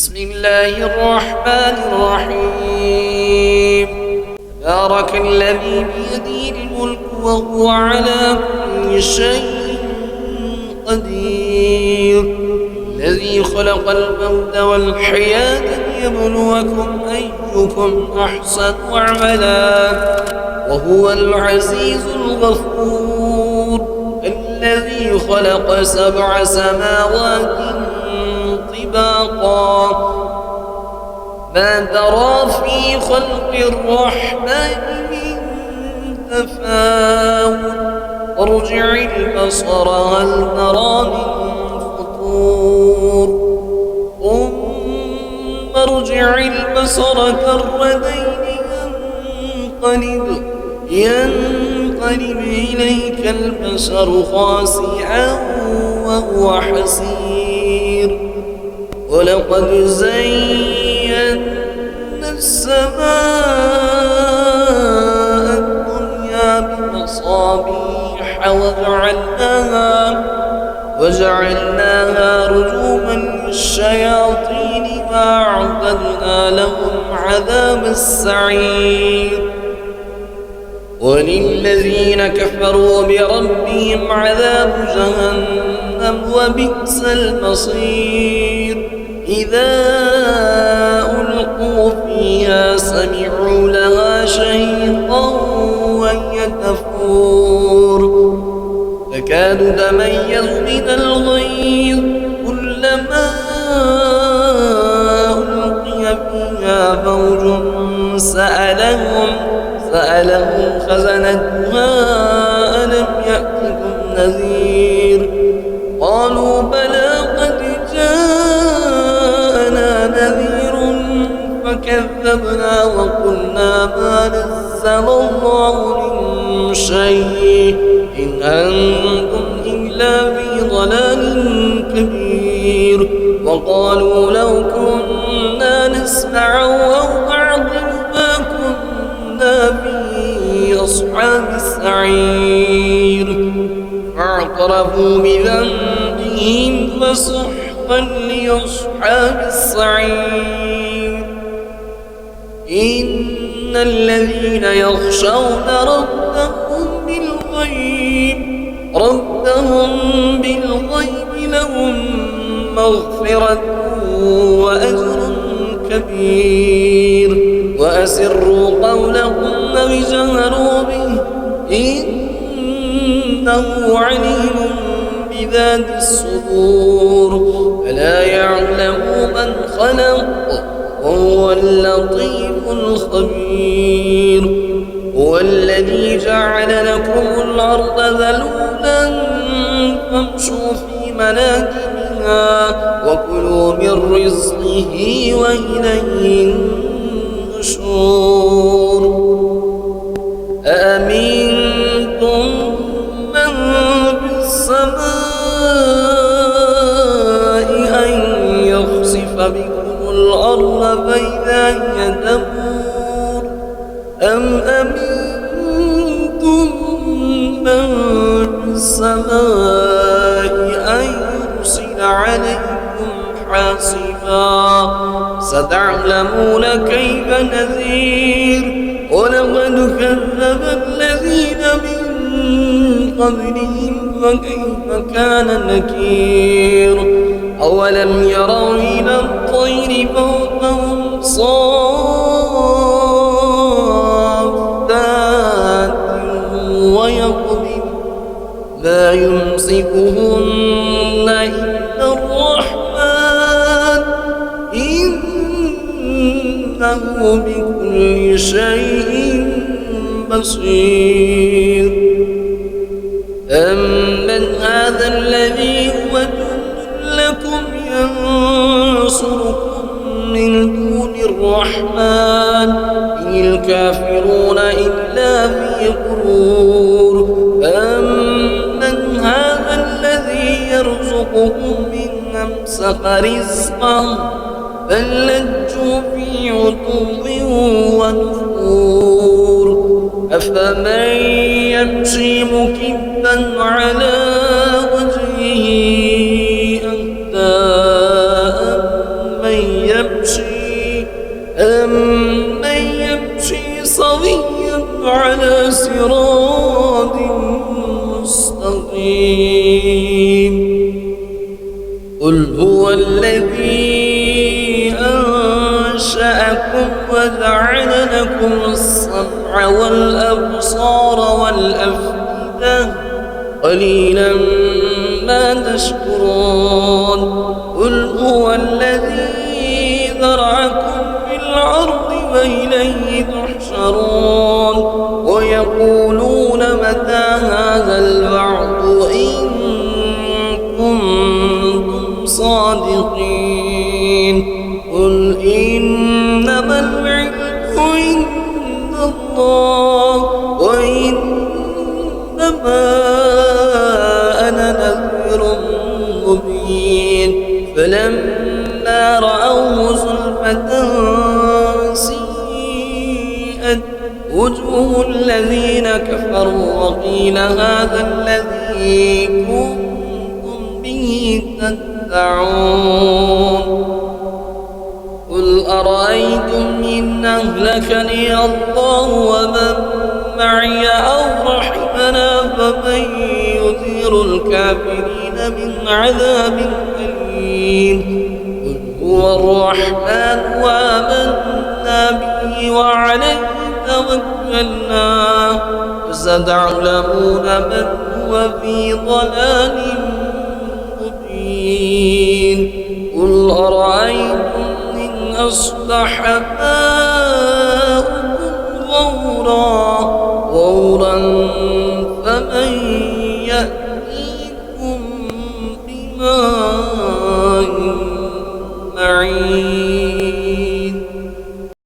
بسم الله الرحمن الرحيم. تبارك الذي بيده الملك وهو على كل شيء قدير، الذي خلق الموت والحياة ليبلوكم أيكم أحسن عملا وهو العزيز الغفور، الذي خلق 7 سماوات طباقا ما ترى في خلق الرحمن من تفاوت، وارجع البصر هل ترى من فطور، ثم ارجع البصر كرتين ينقلب إليك البصر خاسئا وهو حسير، ولقد زينا السماء الدنيا بمصابيح وجعلناها رجوما للشياطين وأعتدنا لهم عذاب السعير، وللذين كفروا بربهم عذاب جهنم وبئس المصير، إذا ألقوا فيها سمعوا لها شهيقا وهي تفور تكاد تميز من الغيظ، كلما ألقي فيها فوج سألهم خزنتها ألم يأتكم نذير، قالوا بلى قد جاءنا نذير فكذبنا وقلنا ما نزل الله من شيء إن أنتم إلا في ضلال كبير، وقالوا لو كنا نسمع أو نعقل ما كنا في أصحاب السعير، فاعترفوا بذنبهم فسحقا لأصحاب السعير. إن الذين يخشون ربهم بالغيب لهم مغفرة وأجر كبير، وأسروا قولكم أو اجهروا به إنه عليم بذات الصدور، ألا يعلم من خلق وهو اللطيف الخبير، هو الذي جعل لكم الأرض ذلولا فامشوا في مناكبها وكلوا من رزقه وإليه النشور. أأمنتم من في السماء أن يخسف بكم الأرض فإذا هي تمور، أم أمنتم من في السماء أن يرسل عليكم حاصبا، ستعلمون كيف نذير، ولقد كذب الذين من قبلهم فكيف كان نكير، أولم يروا إلى الطير فوقهم صافات ويقبض ما يمسكهن إلا الرحمن إنه بكل شيء بصير. أمن هذا الذي هو جند لكم ينصركم من دون الرحمن إن الكافرون إلا في غرور، أمن هذا الذي يرزقكم إن أمسك رزقه بل لجوا في عتو ونفور، أفمن يمشي مكبا على وجهه أهدى أمن يمشي سويا على صراط مستقيم قل هو الذي أنشأكم وجعل لكم السمع والأبصار والأفئدة قليلا ما تشكرون قل هو الذي ذرأكم في الأرض وإليه تحشرون ويقولون متى هذا الوعد إن كنتم صادقين قل إنما العلم عند الله وإنما أنا نذير مبين فلما رأوه زلفة سيئت وجوه الذين كفروا وقيل هذا الذي كنتم به تدعون قل أرأيتم إن أهلكني الله ومن معي أو رحمنا فمن يثير الكافرين من عذاب أليم قل هو الرحمن وآمنا به وعليه توكلنا فستعلمون من هو في ضلال مبين قل أرأيتم إن أصبح ماؤكم غورا